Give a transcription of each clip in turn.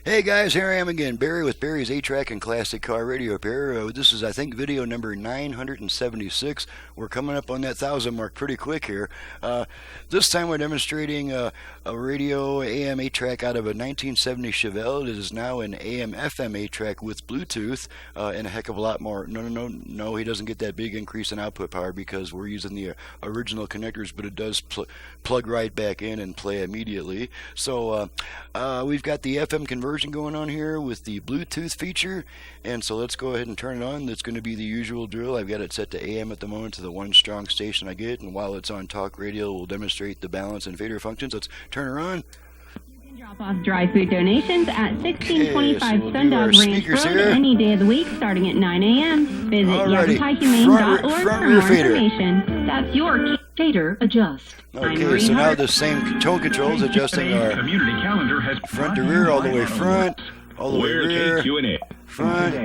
Hey guys, here I am again, Barry with Barry's 8-Track and Classic Car Radio Repair. This is, I think, video number 976. We're coming up on that 1,000 mark pretty quick here. This time we're demonstrating a radio AM 8-Track out of a 1970 Chevelle. It is now an AM-FM 8-Track with Bluetooth and a heck of a lot more. No, he doesn't get that big increase in output power because we're using the original connectors, but it does plug right back in and play immediately. So we've got the FM conversion going on here with the Bluetooth feature, and so let's go ahead and turn it on. That's going to be the usual drill. I've got it set to AM at the moment, to the one strong station I get, and while it's on talk radio, we'll demonstrate the balance and fader functions. Let's turn her on. Drop off dry food donations at 1625 Sundog Ranch Road here. Any day of the week starting at 9 a.m. Visit yavapaihumane.org for more information. That's your fader adjust. Okay, so now the same tone controls adjusting our front to rear, all the way front, all the way rear, front,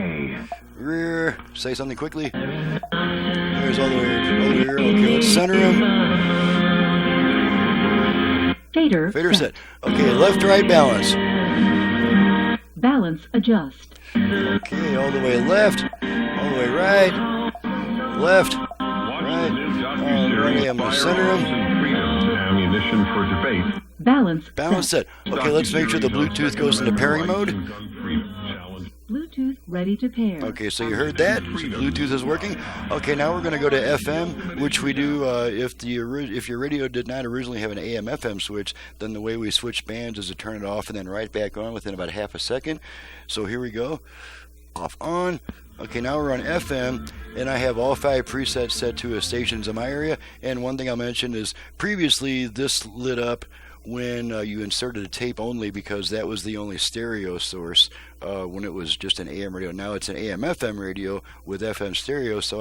rear. Say something quickly. There's all the way rear. Okay, let's center them. Fader set. Okay, left-right balance. Balance adjust. Okay, all the way left, all the way right, left, right. Alrighty, I'm going to center them. Balance set. Okay, let's make sure the Bluetooth goes into pairing mode. Bluetooth ready to pair. Okay, so you heard that. So Bluetooth is working. Okay, now we're going to go to FM, which we do if your radio did not originally have an AM/FM switch, then the way we switch bands is to turn it off and then right back on within about half a second. So here we go. Off, on. Okay, now we're on FM, and I have all 5 presets set to stations in my area. And one thing I'll mention is previously this lit up when you inserted a tape only, because that was the only stereo source when it was just an AM radio. Now it's an AM/FM radio with FM stereo, so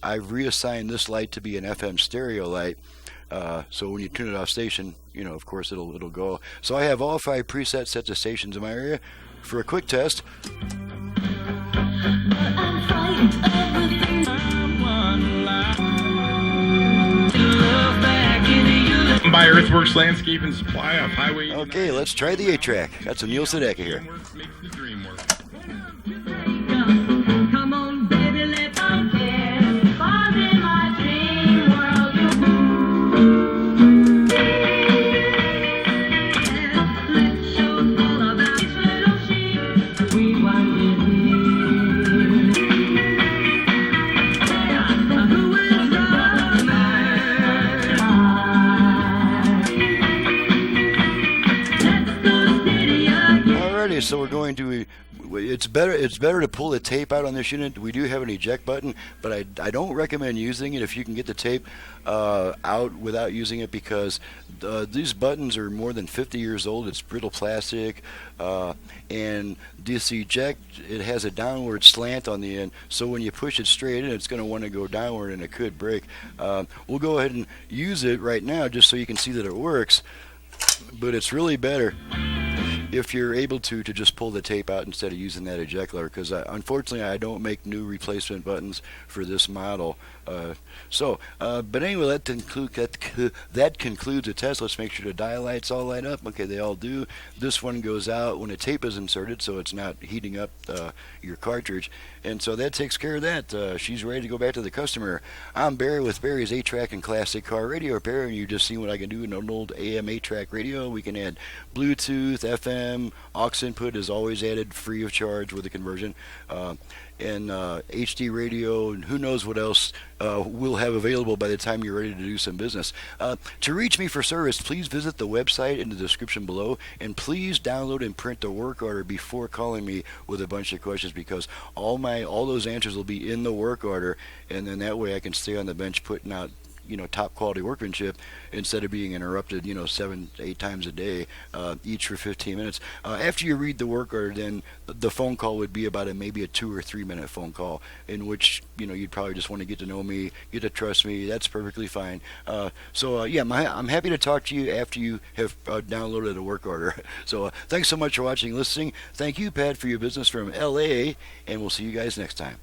I've reassigned this light to be an FM stereo light. So when you turn it off station, of course it'll go. So I have all 5 presets set to stations in my area. For a quick test. By Earthworks Landscape and Supply off Highway. Okay, let's try the 8-Track. Got some Neil Sedaka here. Come on, baby, let's dance. Cause in my dream world you let's show all about this little sheep. We want to who is the man? Let's go steady again. Alrighty, so we're going to. It's better to pull the tape out on this unit. We do have an eject button, but I don't recommend using it if you can get the tape out without using it, because these buttons are more than 50 years old. It's brittle plastic, and this eject, it has a downward slant on the end, so when you push it straight in, it's going to want to go downward and it could break. We'll go ahead and use it right now just so you can see that it works, but it's really better if you're able to just pull the tape out instead of using that eject lever, because unfortunately I don't make new replacement buttons for this model. But anyway, that concludes the test. Let's make sure the dial lights all light up. Okay, they all do. This one goes out when a tape is inserted, so it's not heating up your cartridge, and so that takes care of that. She's ready to go back to the customer. I'm Barry with Barry's 8-Track and Classic Car Radio Repair, and you've just seen what I can do in an old AM 8-Track radio. We can add Bluetooth, FM, aux input is always added free of charge with the conversion, and HD radio, and who knows what else we'll have available by the time you're ready to do some business. To reach me for service, please visit the website in the description below, and please download and print the work order before calling me with a bunch of questions, because all those answers will be in the work order, and then that way I can stay on the bench putting out top quality workmanship instead of being interrupted 7-8 times a day, each for 15 minutes. After you read the work order, then the phone call would be about maybe a 2 or 3 minute phone call, in which you'd probably just want to get to know me, get to trust me. That's perfectly fine. I'm happy to talk to you after you have downloaded a work order. So thanks so much for watching and listening. Thank you, Pat, for your business from LA, and we'll see you guys next time.